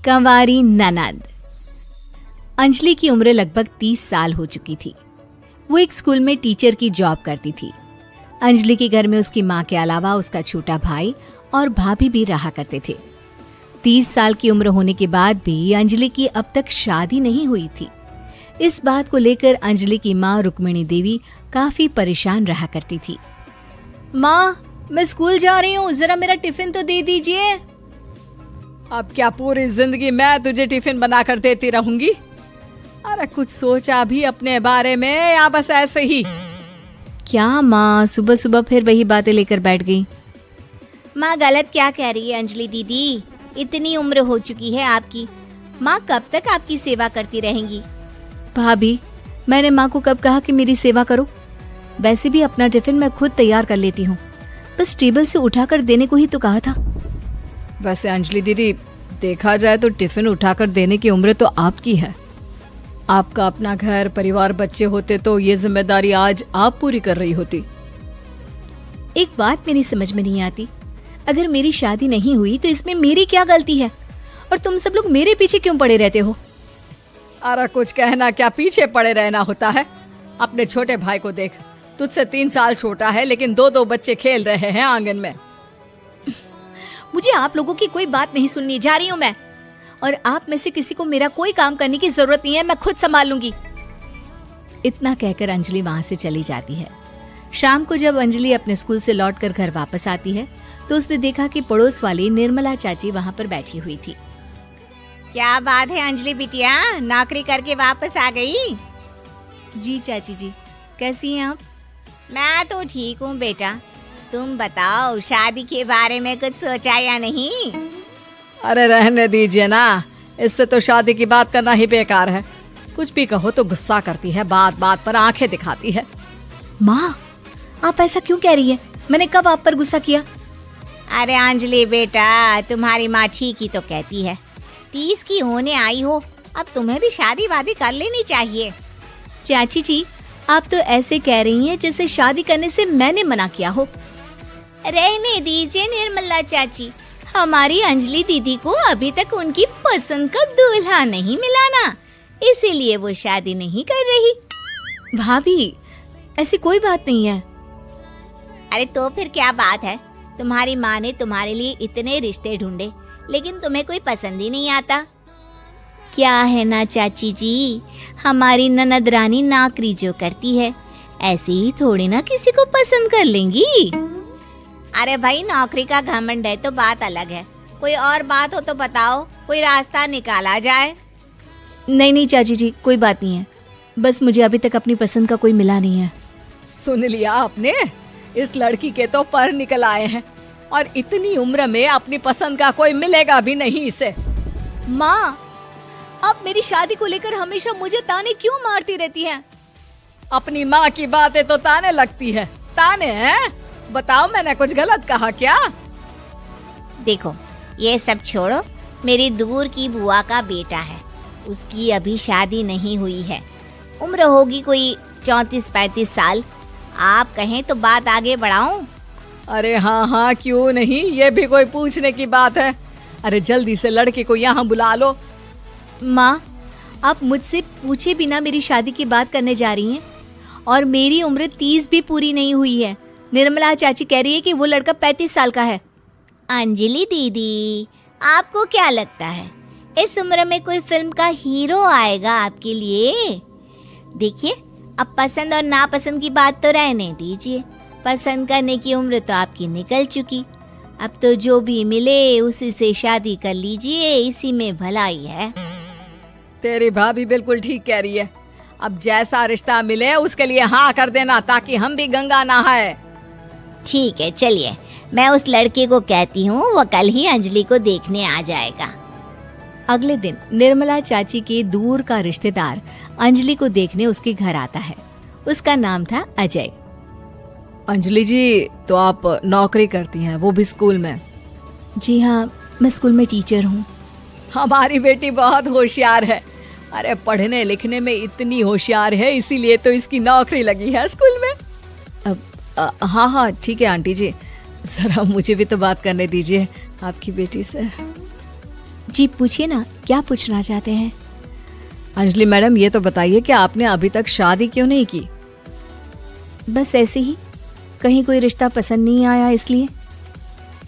कंवारी ननद। अंजलि की उम्र लगभग 30 साल हो चुकी थी। वो एक स्कूल में टीचर की जॉब करती थी। अंजलि के घर में उसकी माँ के अलावा उसका छोटा भाई और भाभी भी रहा करते थे। 30 साल की उम्र होने के बाद भी अंजलि की अब तक शादी नहीं हुई थी। इस बात को लेकर अंजलि की माँ रुक्मिणी देवी काफी परेशान रहा करती थी। माँ, मैं स्कूल जा रही हूँ, जरा मेरा टिफिन तो दे दीजिए। अब क्या पूरी जिंदगी मैं तुझे टिफिन बनाकर देती रहूंगी? अरे कुछ सोचा भी अपने बारे में या बस ऐसे ही? क्या माँ, सुबह सुबह फिर वही बातें लेकर बैठ गई। माँ गलत क्या कह रही है अंजलि दीदी, इतनी उम्र हो चुकी है आपकी। माँ कब तक आपकी सेवा करती रहेंगी? भाभी, मैंने माँ को कब कहा कि मेरी सेवा करो? वैसे भी अपना टिफिन मैं खुद तैयार कर लेती हूँ, बस टेबल से उठाकर देने को ही तो कहा था। वैसे अंजलि दीदी, देखा जाए तो टिफिन उठाकर देने की उम्र तो आपकी है। आपका अपना घर परिवार बच्चे होते तो ये जिम्मेदारी आज आप पूरी कर रही होती। एक बात मेरी समझ में नहीं आती, अगर मेरी शादी नहीं हुई तो इसमें मेरी क्या गलती है और तुम सब लोग मेरे पीछे क्यों पड़े रहते हो? अरे कुछ कहना क्या पीछे पड़े रहना होता है? अपने छोटे भाई को देख, तुझसे 3 साल छोटा है लेकिन 2 बच्चे खेल रहे हैं आंगन में। मुझे आप लोगों की कोई बात नहीं सुननी, जा रही हूँ मैं। और आप में से किसी को मेरा कोई काम करने की जरूरत नहीं है, मैं खुद संभाल लूंगी। इतना कहकर अंजलि वहां से चली जाती है। शाम को जब अंजलि अपने स्कूल से लौटकर घर वापस आती है तो उसने देखा कि पड़ोस वाली निर्मला चाची वहां पर बैठी हुई थी। क्या बात है अंजलि बिटिया, नौकरी करके वापस आ गई? जी चाची जी, कैसी हैं आप? मैं तो ठीक हूँ बेटा, तुम बताओ शादी के बारे में कुछ सोचा या नहीं? अरे रहने दीजिए ना, इससे तो शादी की बात करना ही बेकार है। कुछ भी कहो तो गुस्सा करती है, बात बात पर आंखें दिखाती है। माँ, आप ऐसा क्यों कह रही है? मैंने कब आप पर गुस्सा किया? अरे अंजलि बेटा, तुम्हारी माँ ठीक ही तो कहती है। 30 की होने आई हो, अब तुम्हें भी शादी वादी कर लेनी चाहिए। चाची जी, आप तो ऐसे कह रही हैं जैसे शादी करने से मैंने मना किया हो। रहने दीजिए निर्मला चाची, हमारी अंजलि दीदी को अभी तक उनकी पसंद का दूल्हा नहीं मिला ना, इसीलिए वो शादी नहीं कर रही। भाभी, ऐसी कोई बात नहीं है। अरे तो फिर क्या बात है? तुम्हारी माँ ने तुम्हारे लिए इतने रिश्ते ढूंढे लेकिन तुम्हें कोई पसंद ही नहीं आता। क्या है ना चाची जी, हमारी ननद रानी नौकरी जो करती है ऐसे ही थोड़ी ना किसी को पसंद कर लेंगी। अरे भाई, नौकरी का घमंड है तो बात अलग है, कोई और बात हो तो बताओ, कोई रास्ता निकाला जाए। नहीं नहीं चाची जी, कोई बात नहीं है, बस मुझे अभी तक अपनी पसंद का कोई मिला नहीं है। सुन लिया आपने, इस लड़की के तो पर निकल आए हैं और इतनी उम्र में अपनी पसंद का कोई मिलेगा भी नहीं इसे। माँ, आप मेरी शादी को लेकर हमेशा मुझे ताने क्यों मारती रहती हैं? अपनी माँ की बातें तो ताने लगती है। ताने हैं? बताओ, मैंने कुछ गलत कहा क्या? देखो, ये सब छोड़ो, मेरी दूर की बुआ का बेटा है, उसकी अभी शादी नहीं हुई है, उम्र होगी कोई 34-35 साल। आप कहें तो बात आगे बढ़ाऊं? अरे हाँ हाँ, क्यों नहीं, ये भी कोई पूछने की बात है। अरे जल्दी से लड़के को यहाँ बुला लो। माँ, आप मुझसे पूछे बिना मेरी शादी की बात करने जा रही हैं और मेरी उम्र 30 भी पूरी नहीं हुई है। निर्मला चाची कह रही है कि वो लड़का 35 साल का है। अंजलि दीदी, आपको क्या लगता है इस उम्र में कोई फिल्म का हीरो आएगा आपके लिए? देखिए, अब पसंद और नापसंद की बात तो रहने दीजिए, पसंद करने की उम्र तो आपकी निकल चुकी। अब तो जो भी मिले उसी से शादी कर लीजिए, इसी में भलाई है। तेरी भाभी बिल्कुल ठीक कह रही है। अब जैसा रिश्ता मिले उसके लिए हाँ कर देना, ताकि हम भी गंगा नहाए। ठीक है, चलिए मैं उस लड़के को कहती हूँ, वो कल ही अंजलि को देखने आ जाएगा। अगले दिन निर्मला चाची के दूर का रिश्तेदार अंजलि को देखने उसके घर आता है। उसका नाम था अजय। अंजलि जी, तो आप नौकरी करती हैं, वो भी स्कूल में? जी हाँ, मैं स्कूल में टीचर हूँ। हमारी बेटी बहुत होशियार है। अरे पढ़ने लिखने में इतनी होशियार है, इसीलिए तो इसकी नौकरी लगी है स्कूल में। हाँ हाँ ठीक है आंटी जी, जरा मुझे भी तो बात करने दीजिए आपकी बेटी से। जी पूछिए ना, क्या पूछना चाहते हैं? अंजलि मैडम, ये तो बताइए कि आपने अभी तक शादी क्यों नहीं की? बस ऐसे ही, कहीं कोई रिश्ता पसंद नहीं आया इसलिए।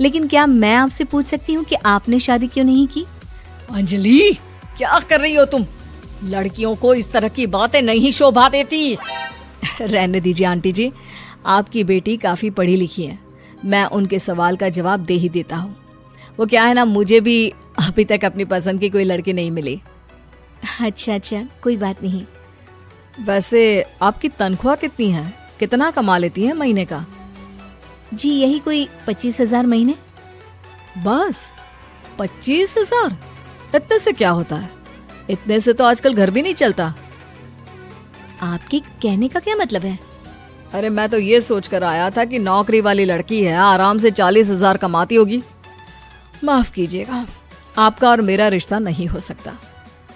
लेकिन क्या मैं आपसे पूछ सकती हूँ कि आपने शादी क्यों नहीं की? अंजलि, क्या कर रही हो तुम? लड़कियों को इस तरह की बातें नहीं शोभा देती। रहने दीजिए आंटी जी, आपकी बेटी काफी पढ़ी लिखी है, मैं उनके सवाल का जवाब दे ही देता हूँ। वो क्या है ना, मुझे भी अभी तक अपनी पसंद की कोई लड़की नहीं मिली। अच्छा, कोई बात नहीं। वैसे आपकी तनख्वाह कितनी है? कितना कमा लेती है महीने का? जी यही कोई 25,000 महीने। बस 25,000? इतने से क्या होता है? इतने से तो आजकल घर भी नहीं चलता। आपके कहने का क्या मतलब है? अरे मैं तो ये सोच कर आया था कि नौकरी वाली लड़की है, आराम से 40,000 कमाती होगी। माफ कीजिएगा, आपका और मेरा रिश्ता नहीं हो सकता।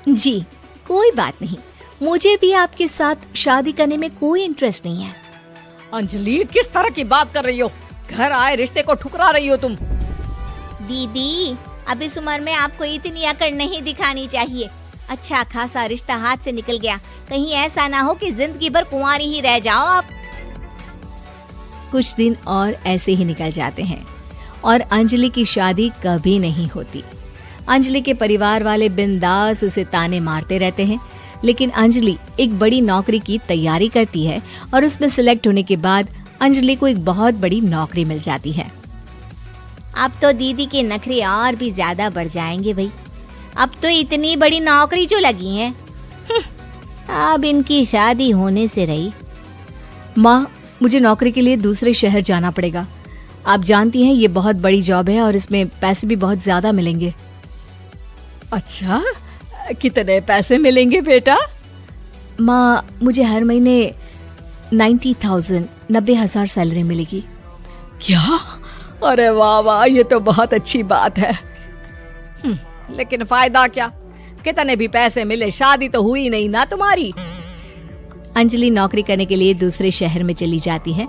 जी कोई बात नहीं, मुझे भी आपके साथ शादी करने में कोई इंटरेस्ट नहीं है। अंजलि, किस तरह की बात कर रही हो? घर आए रिश्ते को ठुकरा रही हो तुम। दीदी, अब इस उम्र में आपको इतनी अकड़ नहीं दिखानी चाहिए। अच्छा खासा रिश्ता हाथ से निकल गया, कहीं ऐसा ना हो कि जिंदगी भर कुंवारी ही रह जाओ आप। कुछ दिन और ऐसे ही निकल जाते हैं और अंजलि की शादी कभी नहीं होती। अंजलि के परिवार वाले बिंदास उसे ताने मारते रहते हैं, लेकिन अंजलि एक बड़ी नौकरी की तैयारी करती है और उसमें सिलेक्ट होने के बाद अंजलि को एक बहुत बड़ी नौकरी मिल जाती है। अब तो दीदी के नखरे और भी ज्यादा बढ़ जाएंगे भाई। अब तो इतनी बड़ी नौकरी जो लगी है, अब इनकी शादी होने से रही। माँ, मुझे नौकरी के लिए दूसरे शहर जाना पड़ेगा। आप जानती हैं ये बहुत बड़ी जॉब है और इसमें पैसे भी बहुत ज्यादा मिलेंगे। अच्छा, कितने पैसे मिलेंगे बेटा? माँ, मुझे हर महीने 90,000 सैलरी मिलेगी। क्या? अरे वाह वाह, ये तो बहुत अच्छी बात है। लेकिन फायदा क्या? कितने भी पैसे मिले, शादी तो हुई नहीं ना तुम्हारी। अंजलि नौकरी करने के लिए दूसरे शहर में चली जाती है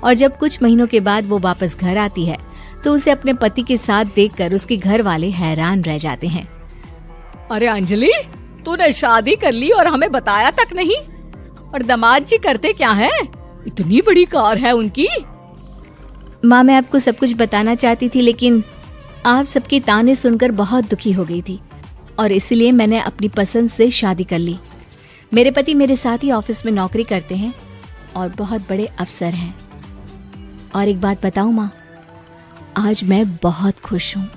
और जब कुछ महीनों के बाद वो वापस घर आती है तो उसे अपने पति के साथ देखकर उसके घर वाले हैरान रह जाते हैं। अरे अंजलि, तूने शादी कर ली और हमें बताया तक नहीं। और दामाद जी करते क्या हैं? इतनी बड़ी कार है उनकी। माँ, मैं आपको सब कुछ बताना चाहती थी, लेकिन आप सबके ताने सुनकर बहुत दुखी हो गई थी और इसलिए मैंने अपनी पसंद से शादी कर ली। मेरे पति मेरे साथ ही ऑफिस में नौकरी करते हैं और बहुत बड़े अफसर हैं। और एक बात बताऊं माँ, आज मैं बहुत खुश हूँ।